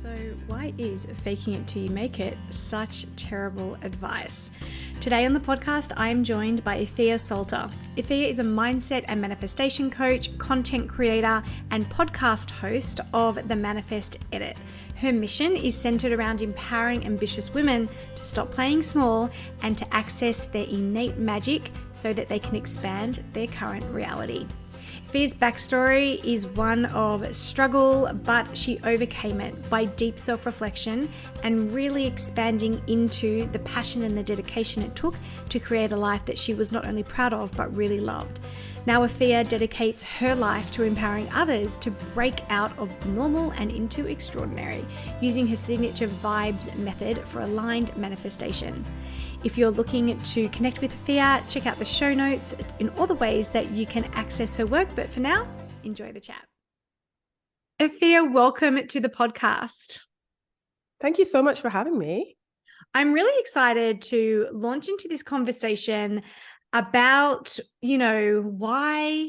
So why is faking it till you make it such terrible advice? Today on the podcast, I am joined by Efia Sulter. Efia is a mindset and manifestation coach, content creator, and podcast host of The Manifest Edit. Her mission is centered around empowering ambitious women to stop playing small and to access their innate magic so that they can expand their current reality. Efia's backstory is one of struggle, but she overcame it by deep self-reflection and really expanding into the passion and the dedication it took to create a life that she was not only proud of, but really loved. Now Efia dedicates her life to empowering others to break out of normal and into extraordinary, using her signature V.I.B.E.S method for aligned manifestation. If you're looking to connect with Efia, check out the show notes in all the ways that you can access her work. But for now, enjoy the chat. Efia, welcome to the podcast. Thank you so much for having me. I'm really excited to launch into this conversation about, why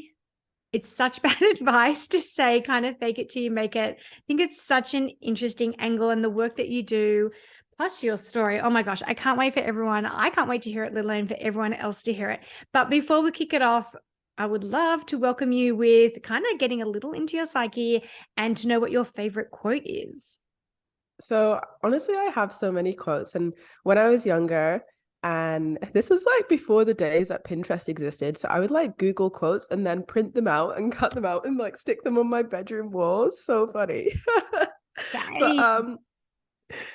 it's such bad advice to say kind of fake it till you make it. I think it's such an interesting angle, and the work that you do, plus your story. Oh my gosh, I can't wait for everyone. I can't wait to hear it, let alone for everyone else to hear it. But before we kick it off, I would love to welcome you with kind of getting a little into your psyche and to know what your favorite quote is. So honestly, I have so many quotes. And when I was younger, and this was like before the days that Pinterest existed, so I would like Google quotes and then print them out and cut them out and like stick them on my bedroom walls. So funny. But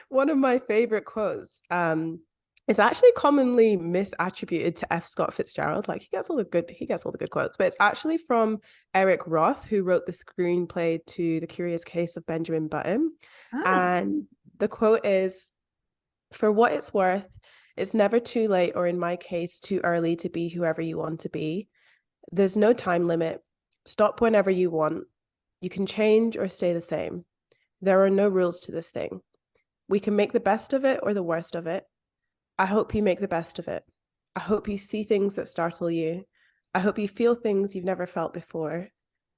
one of my favorite quotes is actually commonly misattributed to F. Scott Fitzgerald. Like he gets all the good quotes, but it's actually from Eric Roth, who wrote the screenplay to The Curious Case of Benjamin Button. Oh. And the quote is, "For what it's worth, it's never too late, or in my case, too early to be whoever you want to be. There's no time limit. Stop whenever you want. You can change or stay the same. There are no rules to this thing. We can make the best of it or the worst of it. I hope you make the best of it. I hope you see things that startle you. I hope you feel things you've never felt before.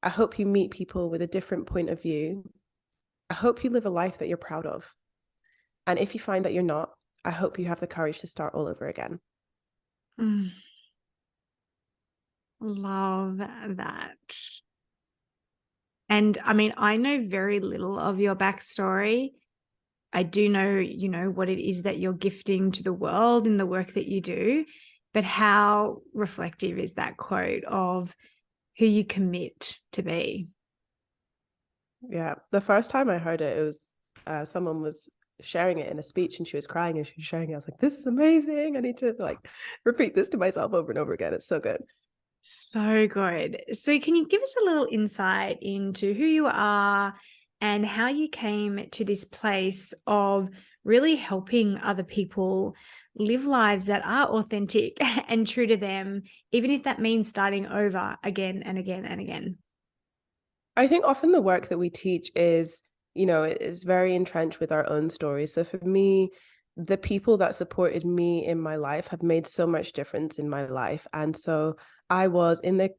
I hope you meet people with a different point of view. I hope you live a life that you're proud of. And if you find that you're not, I hope you have the courage to start all over again." Love that. And I mean, I know very little of your backstory. I do know, what it is that you're gifting to the world in the work that you do, but how reflective is that quote of who you commit to be? Yeah, the first time I heard it, it was someone was sharing it in a speech and she was crying and she was sharing it. I was like, this is amazing. I need to repeat this to myself over and over again. It's so good. So good. So can you give us a little insight into who you are and how you came to this place of really helping other people live lives that are authentic and true to them, even if that means starting over again and again and again? I think often the work that we teach is, it is very entrenched with our own stories. So for me, the people that supported me in my life have made so much difference in my life. And so I was in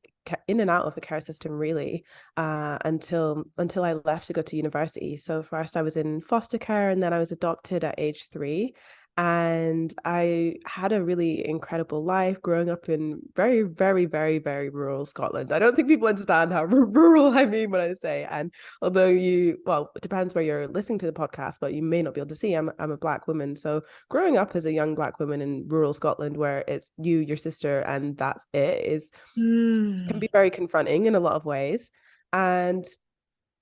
and out of the care system really until I left to go to university. So first I was in foster care, and then I was adopted at age 3. And I had a really incredible life growing up in very, very, very, very rural Scotland. I don't think people understand how rural I mean when I say. And although it depends where you're listening to the podcast, but you may not be able to see, I'm a Black woman. So growing up as a young Black woman in rural Scotland, where it's you, your sister, and that's it, can be very confronting in a lot of ways. And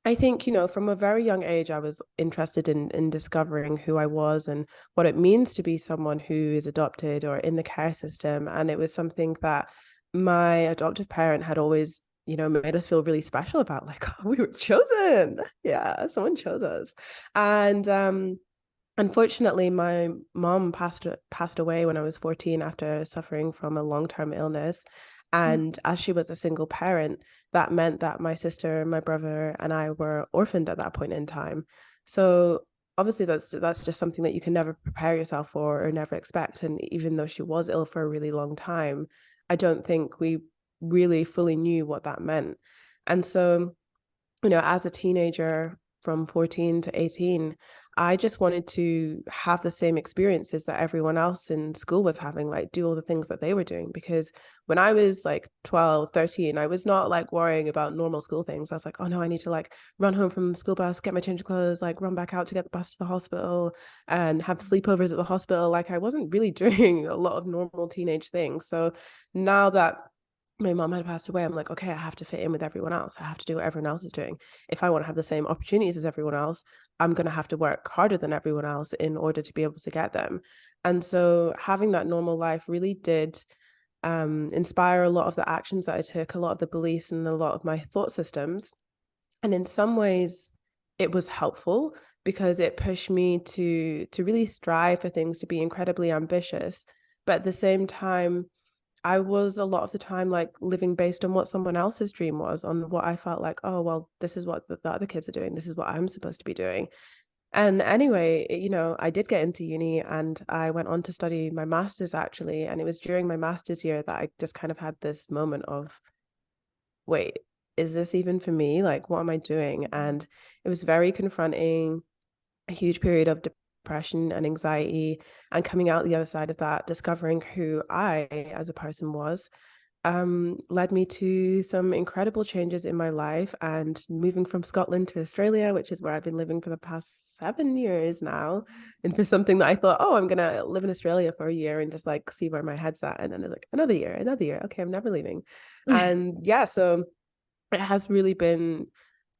I think, from a very young age, I was interested in discovering who I was and what it means to be someone who is adopted or in the care system. And it was something that my adoptive parent had always, made us feel really special about, like, oh, we were chosen. Yeah, someone chose us. And unfortunately, my mom passed away when I was 14 after suffering from a long-term illness. And as she was a single parent, that meant that my sister, my brother, and I were orphaned at that point in time. So obviously that's just something that you can never prepare yourself for or never expect. And even though she was ill for a really long time, I don't think we really fully knew what that meant. And so, as a teenager, from 14 to 18, I just wanted to have the same experiences that everyone else in school was having, like do all the things that they were doing. Because when I was like 12, 13, I was not like worrying about normal school things. I was like, oh no, I need to like run home from the school bus, get my change of clothes, like run back out to get the bus to the hospital and have sleepovers at the hospital. Like I wasn't really doing a lot of normal teenage things. So now that my mom had passed away, I'm like, okay, I have to fit in with everyone else. I have to do what everyone else is doing. If I want to have the same opportunities as everyone else, I'm going to have to work harder than everyone else in order to be able to get them. And so having that normal life really did inspire a lot of the actions that I took, a lot of the beliefs and a lot of my thought systems. And in some ways, it was helpful because it pushed me to really strive for things, to be incredibly ambitious. But at the same time, I was a lot of the time like living based on what someone else's dream was, on what I felt like, oh, well, this is what the other kids are doing. This is what I'm supposed to be doing. And anyway, I did get into uni and I went on to study my master's actually. And it was during my master's year that I just kind of had this moment of, wait, is this even for me? Like, what am I doing? And it was very confronting, a huge period of depression and anxiety, and coming out the other side of that, discovering who I as a person was, led me to some incredible changes in my life, and moving from Scotland to Australia, which is where I've been living for the past 7 years now. And for something that I thought, oh, I'm gonna live in Australia for a year and just like see where my head's at, and then it's like another year, another year. Okay, I'm never leaving. And yeah, so it has really been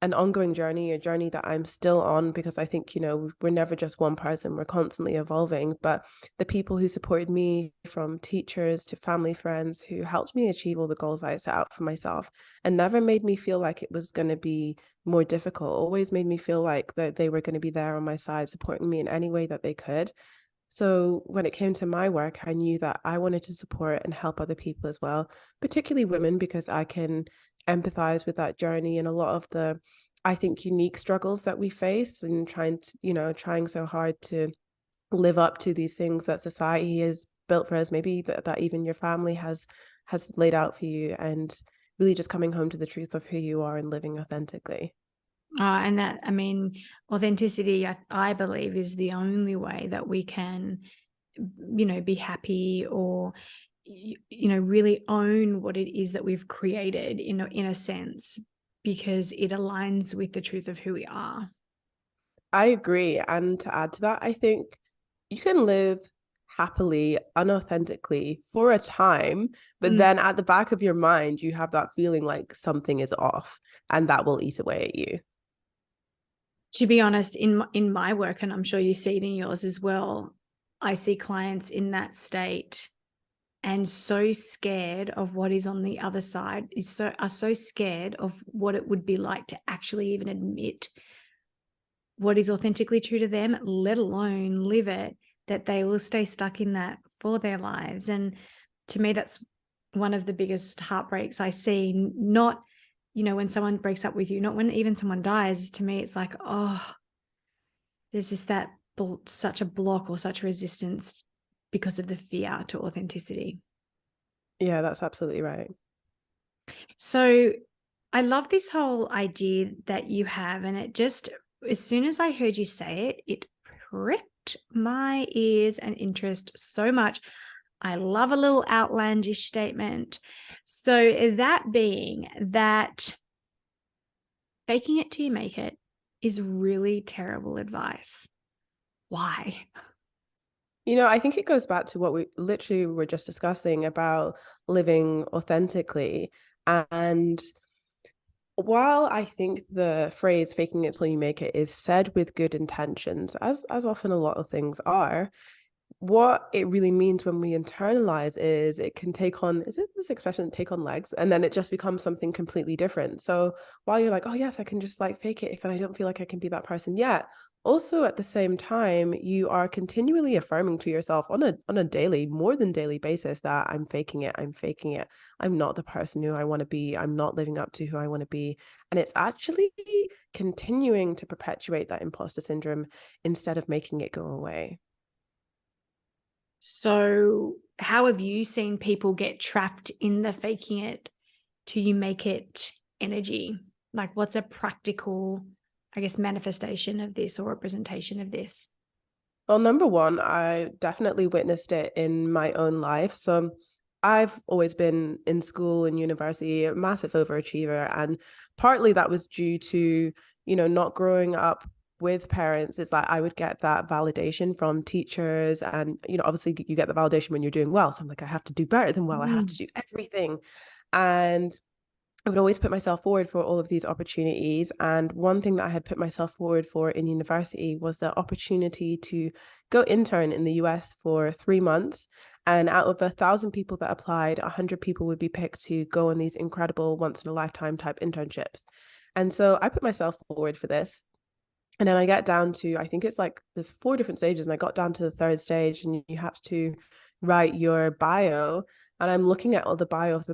an ongoing journey, a journey that I'm still on, because I think, we're never just one person, we're constantly evolving. But the people who supported me, from teachers to family friends, who helped me achieve all the goals I set out for myself and never made me feel like it was going to be more difficult, always made me feel like that they were going to be there on my side, supporting me in any way that they could. So when it came to my work, I knew that I wanted to support and help other people as well, particularly women, because I can empathize with that journey and a lot of the, I think, unique struggles that we face, and trying so hard to live up to these things that society has built for us, maybe that even your family has laid out for you, and really just coming home to the truth of who you are and living authentically. And that, I mean, authenticity, I believe, is the only way that we can, be happy, or, really own what it is that we've created in a sense, because it aligns with the truth of who we are. I agree. And to add to that, I think you can live happily, unauthentically for a time, but then at the back of your mind, you have that feeling like something is off, and that will eat away at you. To be honest, in my work, and I'm sure you see it in yours as well, I see clients in that state and so scared of what is on the other side. Are so scared of what it would be like to actually even admit what is authentically true to them, let alone live it, that they will stay stuck in that for their lives. And to me, that's one of the biggest heartbreaks I see. Not, when someone breaks up with you, not when even someone dies. To me, it's like, oh, there's just such a block or such resistance because of the fear to authenticity. Yeah, that's absolutely right. So I love this whole idea that you have, and it just, as soon as I heard you say it, it pricked my ears and interest so much. I love a little outlandish statement. So that being that faking it till you make it is really terrible advice. Why? I think it goes back to what we literally were just discussing about living authentically. And while I think the phrase faking it till you make it is said with good intentions, as often a lot of things are, what it really means when we internalize is it can take on, is it this expression, take on legs, and then it just becomes something completely different. So while you're like, oh yes, I can just like fake it if I don't feel like I can be that person yet, also at the same time you are continually affirming to yourself on a daily, more than daily basis, that I'm faking it, I'm not the person who I want to be, I'm not living up to who I want to be. And it's actually continuing to perpetuate that imposter syndrome instead of making it go away. So how have you seen people get trapped in the faking it till you make it energy? Like, what's a practical I guess, manifestation of this or representation of this? Well, number one, I definitely witnessed it in my own life. So I've always been in school and university a massive overachiever. And partly that was due to, not growing up with parents. It's like I would get that validation from teachers. And, obviously you get the validation when you're doing well. So I'm like, I have to do better than well. I have to do everything. And I would always put myself forward for all of these opportunities. And one thing that I had put myself forward for in university was the opportunity to go intern in the US for 3 months. And out of 1,000 people that applied, 100 people would be picked to go on these incredible once in a lifetime type internships. And so I put myself forward for this. And then I get down to, I think it's like there's 4 different stages. And I got down to the 3rd stage, and you have to write your bio. And I'm looking at all the bio of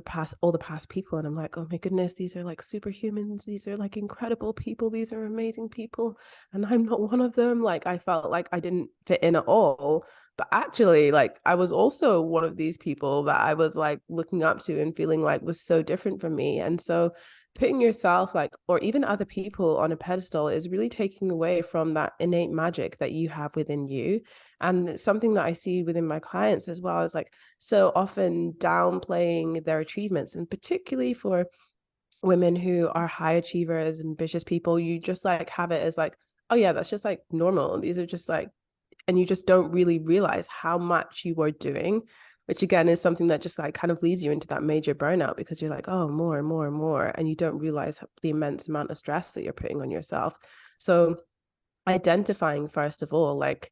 all the past people. And I'm like, oh my goodness, these are like superhumans. These are like incredible people. These are amazing people. And I'm not one of them. Like, I felt like I didn't fit in at all. But actually, like, I was also one of these people that I was like looking up to and feeling like was so different from me. And so putting yourself like, or even other people on a pedestal is really taking away from that innate magic that you have within you. And it's something that I see within my clients as well, is like so often downplaying their achievements, and particularly for women who are high achievers, ambitious people, you just like have it as like, oh yeah, that's just like normal. These are just like, and you just don't really realize how much you are doing, which again is something that just like kind of leads you into that major burnout, because you're like, oh, more and more and more, and you don't realize the immense amount of stress that you're putting on yourself. So identifying first of all, like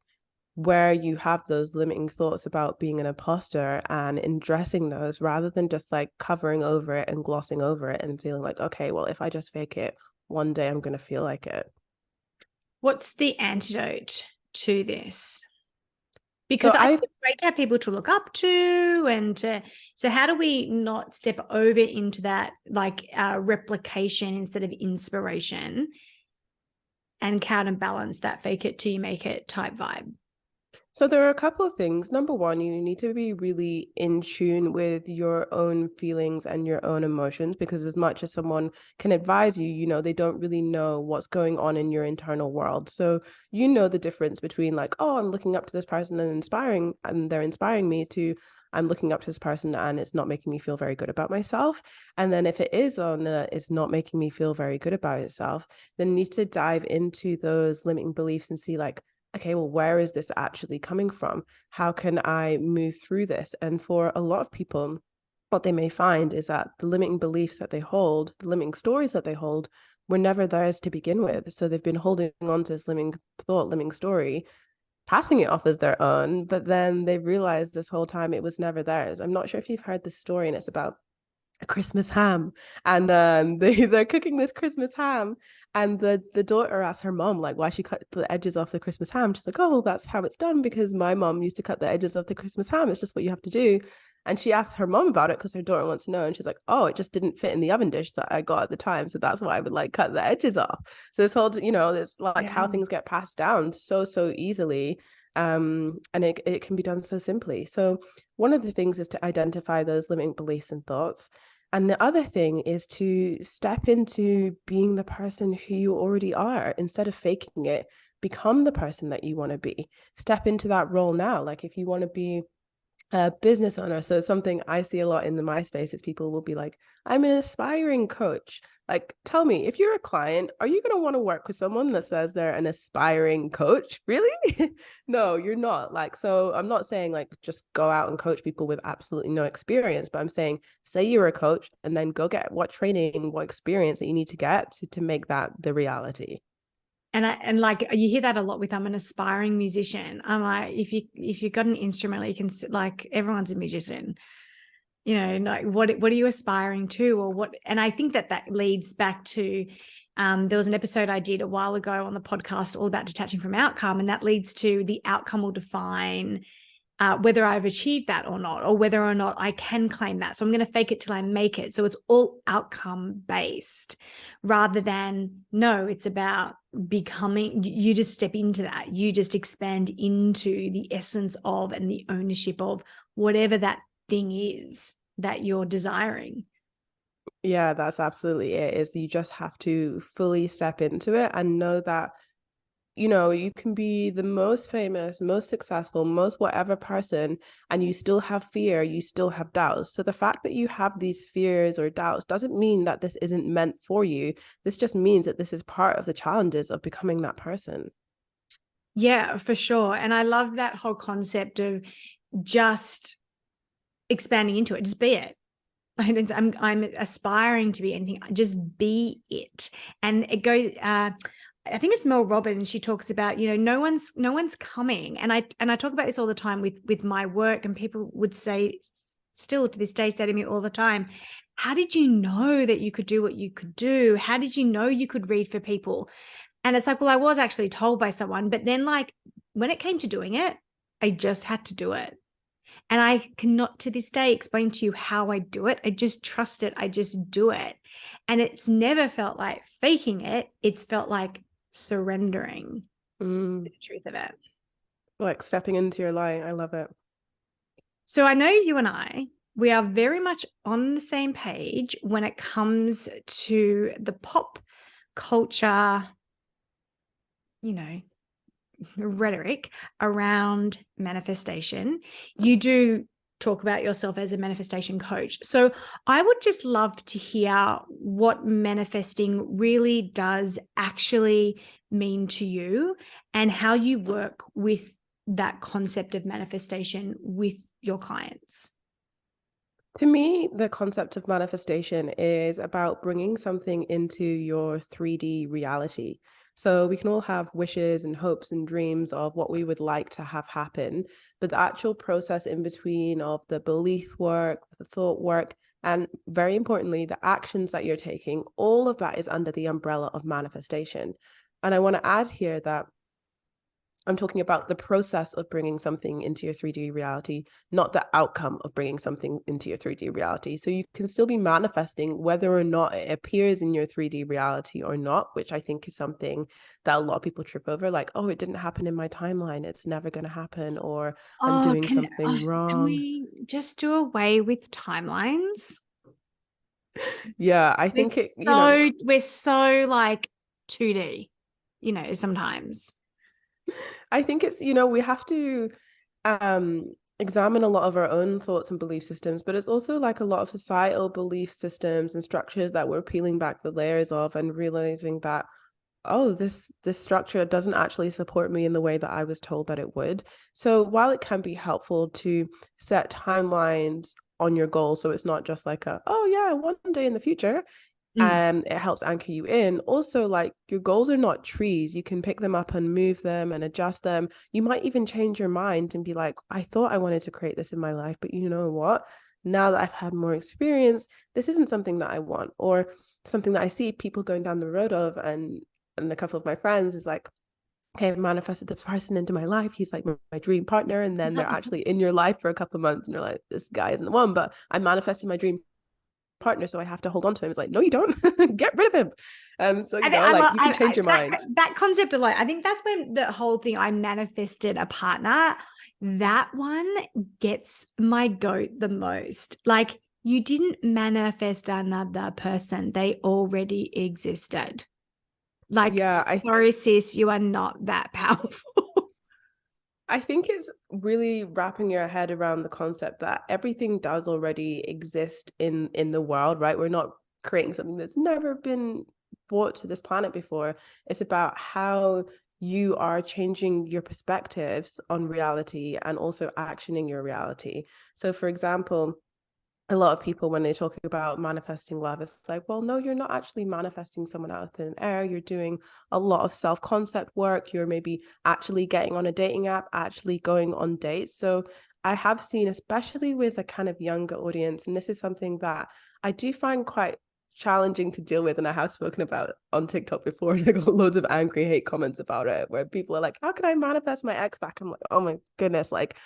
where you have those limiting thoughts about being an imposter, and addressing those rather than just like covering over it and glossing over it and feeling like, okay, well, if I just fake it, one day I'm going to feel like it. What's the antidote to this? Because So I think it's great to have people to look up to, and so how do we not step over into that like replication instead of inspiration, and counterbalance that fake it till you make it type vibe? So there are a couple of things. Number one, you need to be really in tune with your own feelings and your own emotions, because as much as someone can advise you, they don't really know what's going on in your internal world. So the difference between like, oh, I'm looking up to this person and they're inspiring me, to I'm looking up to this person and it's not making me feel very good about myself. And then if it is it's not making me feel very good about itself, then you need to dive into those limiting beliefs and see like, okay, well, where is this actually coming from? How can I move through this? And for a lot of people, what they may find is that the limiting beliefs that they hold, the limiting stories that they hold, were never theirs to begin with. So they've been holding on to this limiting thought, limiting story, passing it off as their own, but then they realized this whole time it was never theirs. I'm not sure if you've heard this story, and it's about a Christmas ham, and they're cooking this Christmas ham, and the daughter asks her mom like why she cut the edges off the Christmas ham. She's like, oh, well, that's how it's done, because my mom used to cut the edges of the Christmas ham. It's just what you have to do. And she asks her mom about it because her daughter wants to know, and she's like, oh, it just didn't fit in the oven dish that I got at the time, so that's why I would like cut the edges off. So this whole, it's like how things get passed down so easily. And it can be done so simply. So one of the things is to identify those limiting beliefs and thoughts. And the other thing is to step into being the person who you already are. Instead of faking it, become the person that you want to be. Step into that role now. Like if you want to be a business owner. So something I see a lot in the MySpace is people will be like, I'm an aspiring coach. Like, tell me, if you're a client, are you going to want to work with someone that says they're an aspiring coach? Really? No, you're not. Like, so I'm not saying like just go out and coach people with absolutely no experience, but I'm saying, say you're a coach, and then go get what training, what experience that you need to get to make that the reality. And like you hear that a lot with I'm an aspiring musician. I'm like, if you've got an instrument, you can, like, everyone's a musician. Like what are you aspiring to, or what? And I think that leads back to there was an episode I did a while ago on the podcast all about detaching from outcome, and that leads to the outcome will define whether I've achieved that or not, or whether or not I can claim that. So I'm going to fake it till I make it. So it's all outcome based rather than, no, it's about becoming. You just step into that. You just expand into the essence of and the ownership of whatever that thing is that you're desiring. Yeah, that's absolutely it. Is you just have to fully step into it and know that, you can be the most famous, most successful, most whatever person, and you still have fear, you still have doubts. So the fact that you have these fears or doubts doesn't mean that this isn't meant for you. This just means that this is part of the challenges of becoming that person. Yeah, for sure. And I love that whole concept of just expanding into it. Just be it. I'm aspiring to be anything. Just be it. And it goes. I think it's Mel Robbins. She talks about, no one's coming. And I talk about this all the time with my work. And people would say, still to this day, say to me all the time, how did you know that you could do what you could do? How did you know you could read for people? And it's like, well, I was actually told by someone, but then like when it came to doing it, I just had to do it. And I cannot to this day explain to you how I do it. I just trust it. I just do it. And it's never felt like faking it. It's felt like surrendering to Mm, the truth of it. like stepping into your light. I love it. So I know you and we are very much on the same page when it comes to the pop culture, you know, rhetoric around manifestation. You do talk about yourself as a manifestation coach. So I would just love to hear what manifesting really does actually mean to you and how you work with that concept of manifestation with your clients. To me, the concept of manifestation is about bringing something into your 3D reality. So we can all have wishes and hopes and dreams of what we would like to have happen, but the actual process in between of the belief work, the thought work, and very importantly, the actions that you're taking, all of that is under the umbrella of manifestation. And I want to add here that I'm talking about the process of bringing something into your 3D reality, not the outcome of bringing something into your 3D reality. So you can still be manifesting whether or not it appears in your 3D reality or not, which I think is something that a lot of people trip over. Like, oh, it didn't happen in my timeline. It's never going to happen. Or I'm Oh, doing something can wrong. we just do away with timelines? Yeah, I We're think we're so like 2D, sometimes. I think it's, we have to examine a lot of our own thoughts and belief systems, but it's also like a lot of societal belief systems and structures that we're peeling back the layers of and realizing that, oh, this structure doesn't actually support me in the way that I was told that it would. So while it can be helpful to set timelines on your goals, so it's not just like oh yeah, one day in the future, Mm. it helps anchor you in. Also, like, your goals are not trees. You can pick them up and move them and adjust them. You might even change your mind and be like, I thought I wanted to create this in my life, but you know what? Now that I've had more experience, this isn't something that I want, or something that I see people going down the road of. And a couple of my friends is like, hey, I've manifested this person into my life. He's like my dream partner. And then they're actually in your life for a couple of months and you're like, this guy isn't the one, but I manifested my dream partner, so I have to hold on to him. It's like, no, you don't. Get rid of him. So I like, love you can change your that, mind. that concept alone. I think that's when the whole thing, I manifested a partner. That one gets my goat the most. Like, you didn't manifest another person, they already existed. Like, Yeah, sorry, sis, you are not that powerful. I think it's really wrapping your head around the concept that everything does already exist in the world, right? We're not creating something that's never been brought to this planet before. It's about how you are changing your perspectives on reality and also actioning your reality. So for example, a lot of people, when they talk about manifesting love, it's like, well, no, you're not actually manifesting someone out of thin air. You're doing a lot of self-concept work. You're maybe actually getting on a dating app, actually going on dates. So I have seen, especially with a kind of younger audience, and this is something that I do find quite challenging to deal with, and I have spoken about on TikTok before. I got loads of angry hate comments about it, where people are like, how can I manifest my ex back? I'm like, oh my goodness, like,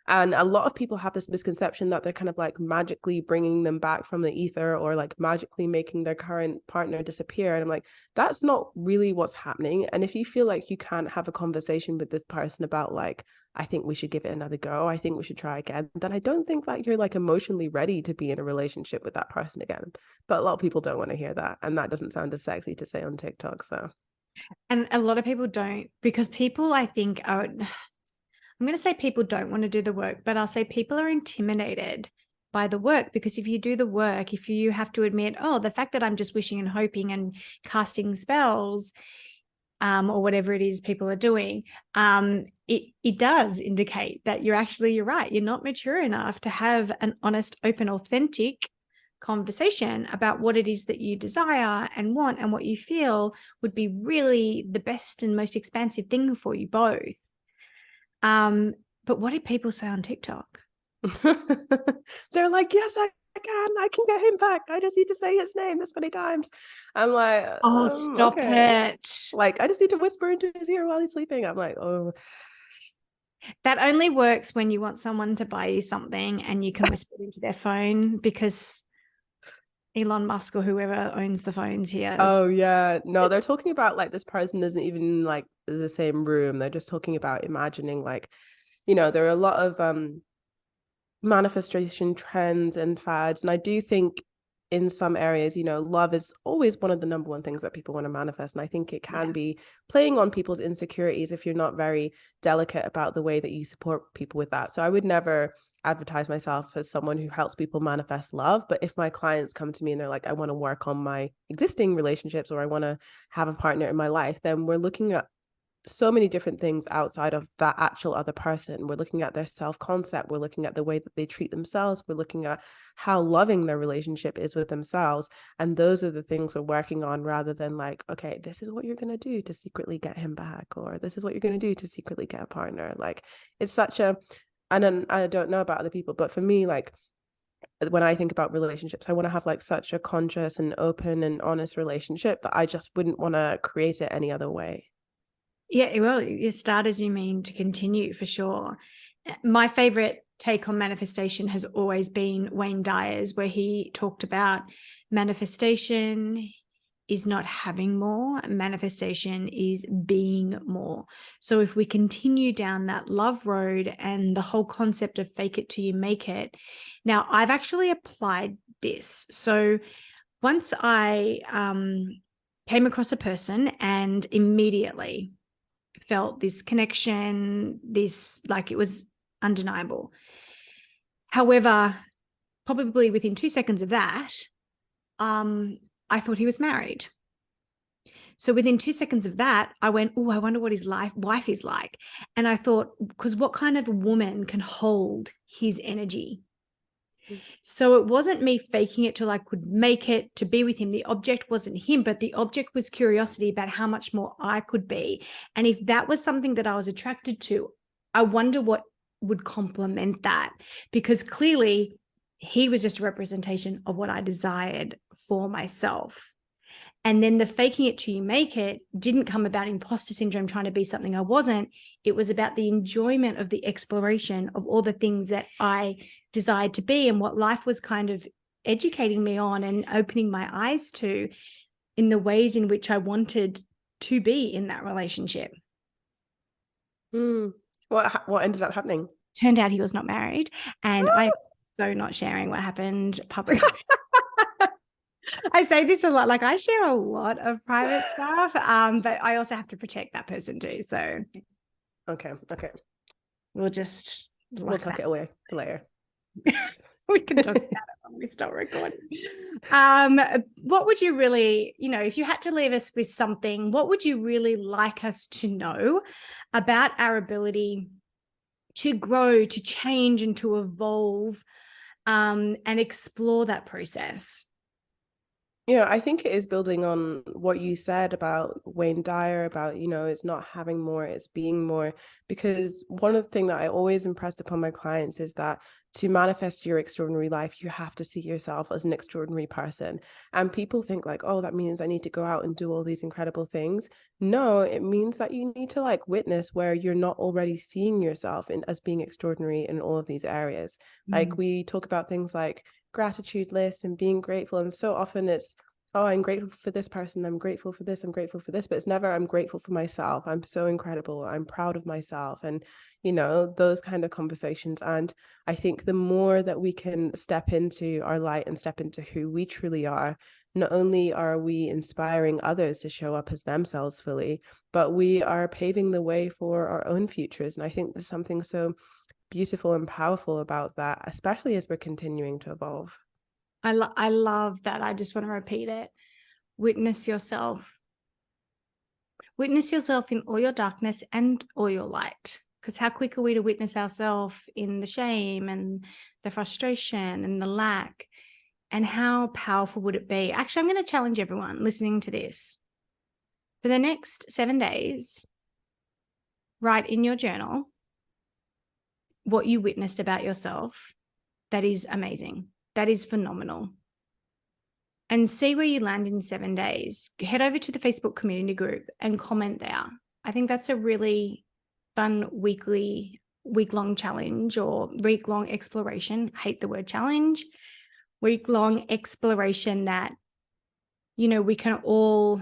And a lot of people have this misconception that they're kind of like magically bringing them back from the ether, or like magically making their current partner disappear. And I'm like, that's not really what's happening. And if you feel like you can't have a conversation with this person about like, I think we should give it another go, I think we should try again, then I don't think that you're like emotionally ready to be in a relationship with that person again. But a lot of people don't want to hear that. And that doesn't sound as sexy to say on TikTok. So. And a lot of people don't, because people, I think, are, I'm going to say people don't want to do the work, but I'll say people are intimidated by the work, because if you do the work, if you have to admit, oh, the fact that I'm just wishing and hoping and casting spells, or whatever it is people are doing, it does indicate that you're right. You're not mature enough to have an honest, open, authentic conversation about what it is that you desire and want, and what you feel would be really the best and most expansive thing for you both. But what did people say on TikTok? They're like, yes, I can get him back. I just need to say his name this many times. I'm like, oh, stop okay. it. Like, I just need to whisper into his ear while he's sleeping. I'm like, oh. That only works when you want someone to buy you something and you can whisper it into their phone, because Elon Musk or whoever owns the phones here. Oh yeah. No, they're talking about like this person isn't even like the same room. They're just talking about imagining like, there are a lot of manifestation trends and fads. And I do think in some areas, love is always one of the number one things that people want to manifest. And I think it can be playing on people's insecurities if you're not very delicate about the way that you support people with that. So I would never advertise myself as someone who helps people manifest love. But if my clients come to me and they're like, I want to work on my existing relationships, or I want to have a partner in my life, then we're looking at so many different things outside of that actual other person. We're looking at their self-concept. We're looking at the way that they treat themselves. We're looking at how loving their relationship is with themselves. And those are the things we're working on, rather than like, okay, this is what you're going to do to secretly get him back, or this is what you're going to do to secretly get a partner. Like, it's such a, and I don't know about other people, but for me, like, when I think about relationships, I want to have like such a conscious and open and honest relationship that I just wouldn't want to create it any other way. Yeah, well, it start as you mean to continue, for sure. My favorite take on manifestation has always been Wayne Dyer's, where he talked about manifestation is not having more, manifestation is being more. So if we continue down that love road and the whole concept of fake it till you make it. Now, I've actually applied this. So once I came across a person and immediately felt this connection, this, like, it was undeniable. However, probably within 2 seconds of that, I thought he was married. So within 2 seconds of that, I went, oh, I wonder what his wife is like. And I thought, because what kind of woman can hold his energy? So it wasn't me faking it till I could make it to be with him. The object wasn't him, but the object was curiosity about how much more I could be. And if that was something that I was attracted to, I wonder what would complement that, because clearly he was just a representation of what I desired for myself. And then the faking it till you make it didn't come about imposter syndrome, trying to be something I wasn't. It was about the enjoyment of the exploration of all the things that I desired to be, and what life was kind of educating me on and opening my eyes to in the ways in which I wanted to be in that relationship. What ended up happening? Turned out he was not married, and I'm so not sharing what happened publicly. I say this a lot, like I share a lot of private stuff, but I also have to protect that person too. So okay, we'll just tuck it away later. We can talk about it when we start recording. What would you really, if you had to leave us with something, what would you really like us to know about our ability to grow, to change, and to evolve, and explore that process? Yeah, I think it is building on what you said about Wayne Dyer, about, it's not having more, it's being more. Because one of the things that I always impress upon my clients is that to manifest your extraordinary life, you have to see yourself as an extraordinary person. And people think like, oh, that means I need to go out and do all these incredible things. No, it means that you need to like witness where you're not already seeing yourself as being extraordinary in all of these areas. Like we talk about things like gratitude lists and being grateful, and so often it's, oh, I'm grateful for this person, I'm grateful for this, I'm grateful for this, but it's never, I'm grateful for myself, I'm so incredible, I'm proud of myself, and those kind of conversations. And I think the more that we can step into our light and step into who we truly are, not only are we inspiring others to show up as themselves fully, but we are paving the way for our own futures. And I think there's something so beautiful and powerful about that, especially as we're continuing to evolve. I love that. I just want to repeat it. Witness yourself. Witness yourself in all your darkness and all your light. Because how quick are we to witness ourselves in the shame and the frustration and the lack? And how powerful would it be? Actually, I'm going to challenge everyone listening to this. For the next 7 days, write in your journal what you witnessed about yourself. That is amazing. That is phenomenal. And see where you land in 7 days. Head over to the Facebook community group and comment there. I think that's a really fun week-long challenge or week-long exploration. I hate the word challenge. Week-long exploration that, we can all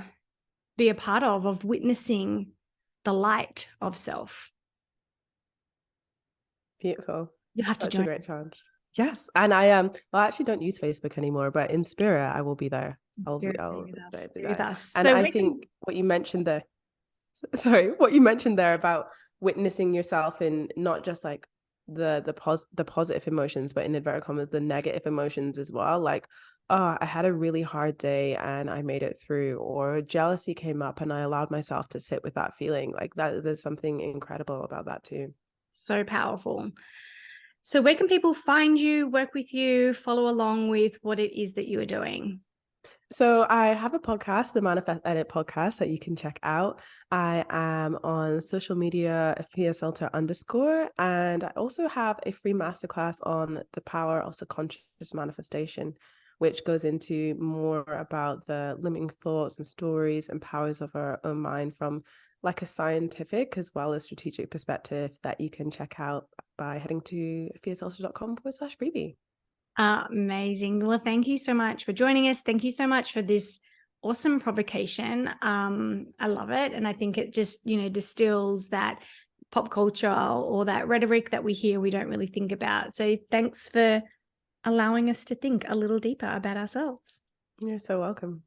be a part of witnessing the light of self. Beautiful. You have Such to join a great us. challenge. Yes. And I well, I actually don't use Facebook anymore, but in spirit I will be there. I'll be With there. us. And So I think what you mentioned there, what you mentioned there about witnessing yourself in not just like the positive emotions, but in inverted commas, the negative emotions as well. Like, oh, I had a really hard day and I made it through, or jealousy came up and I allowed myself to sit with that feeling. Like that, there's something incredible about that too. So powerful. So where can people find you, work with you, follow along with what it is that you are doing? So I have a podcast, the Manifest Edit podcast, that you can check out. I am on social media, Efia Sulter _, and I also have a free masterclass on the power of subconscious manifestation, which goes into more about the limiting thoughts and stories and powers of our own mind from like a scientific as well as strategic perspective, that you can check out by heading to efiasulter.com/freebie. Amazing. Well, thank you so much for joining us. Thank you so much for this awesome provocation. I love it. And I think it just, distills that pop culture or that rhetoric that we hear we don't really think about. So thanks for allowing us to think a little deeper about ourselves. You're so welcome.